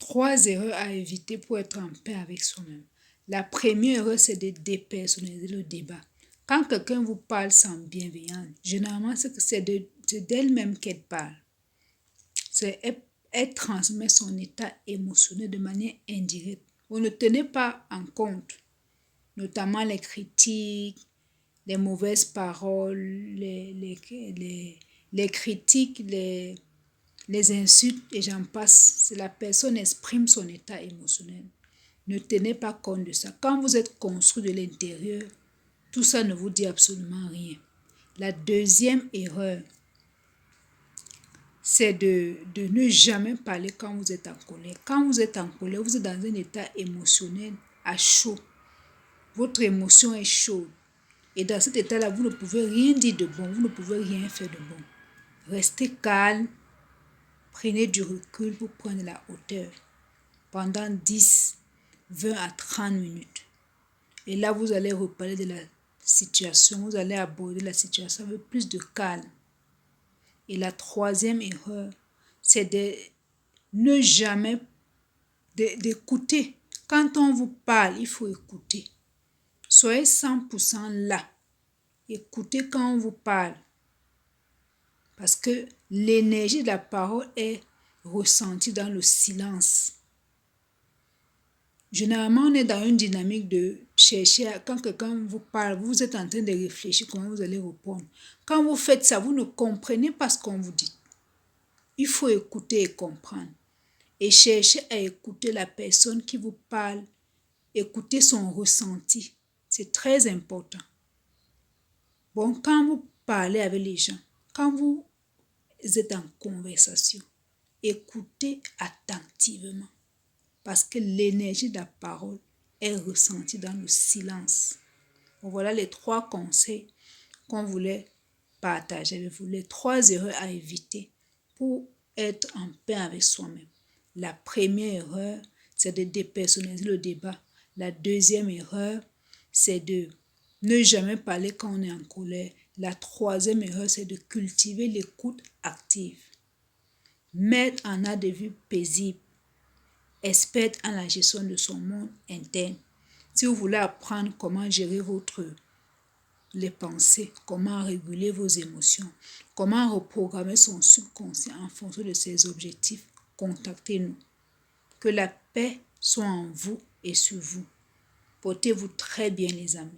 Trois erreurs à éviter pour être en paix avec soi-même. La première erreur, c'est de dépersonnaliser le débat. Quand quelqu'un vous parle sans bienveillance, généralement, c'est d'elle-même qu'elle parle. Elle transmet son état émotionnel de manière indirecte. Vous ne tenez pas en compte, notamment les critiques, les mauvaises paroles, les critiques, les insultes et j'en passe. Si la personne exprime son état émotionnel, ne tenez pas compte de ça. Quand vous êtes construit de l'intérieur, tout ça ne vous dit absolument rien. La deuxième erreur, c'est de ne jamais parler quand vous êtes en colère. Quand vous êtes en colère, vous êtes dans un état émotionnel à chaud. Votre émotion est chaude. Et dans cet état-là, vous ne pouvez rien dire de bon, vous ne pouvez rien faire de bon. Restez calme, prenez du recul pour prendre la hauteur pendant 10, 20 à 30 minutes. Et là, vous allez reparler de la situation, vous allez aborder la situation avec plus de calme. Et la troisième erreur, c'est de ne jamais d'écouter. Quand on vous parle, il faut écouter. Soyez 100% là. Écoutez quand on vous parle. Parce que l'énergie de la parole est ressentie dans le silence. Généralement, on est dans une dynamique de chercher, quand quelqu'un vous parle, vous êtes en train de réfléchir comment vous allez répondre. Quand vous faites ça, vous ne comprenez pas ce qu'on vous dit. Il faut écouter et comprendre. Et chercher à écouter la personne qui vous parle, écouter son ressenti. C'est très important. Bon, quand vous parlez avec les gens, quand vous êtes en conversation, écoutez attentivement. Parce que l'énergie de la parole est ressentie dans le silence. Bon, voilà les 3 conseils qu'on voulait partager avec vous. Les 3 erreurs à éviter pour être en paix avec soi-même. La première erreur, c'est de dépersonnaliser le débat. La deuxième erreur, c'est de ne jamais parler quand on est en colère. La troisième erreur, c'est de cultiver l'écoute active. Mettre en art de vue paisible. Experte en la gestion de son monde interne. Si vous voulez apprendre comment gérer les pensées, comment réguler vos émotions, comment reprogrammer son subconscient en fonction de ses objectifs, contactez-nous. Que la paix soit en vous et sur vous. Portez-vous très bien les amis.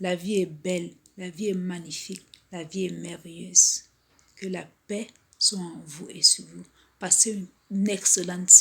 La vie est belle, la vie est magnifique, la vie est merveilleuse. Que la paix soit en vous et sur vous. Passez une excellente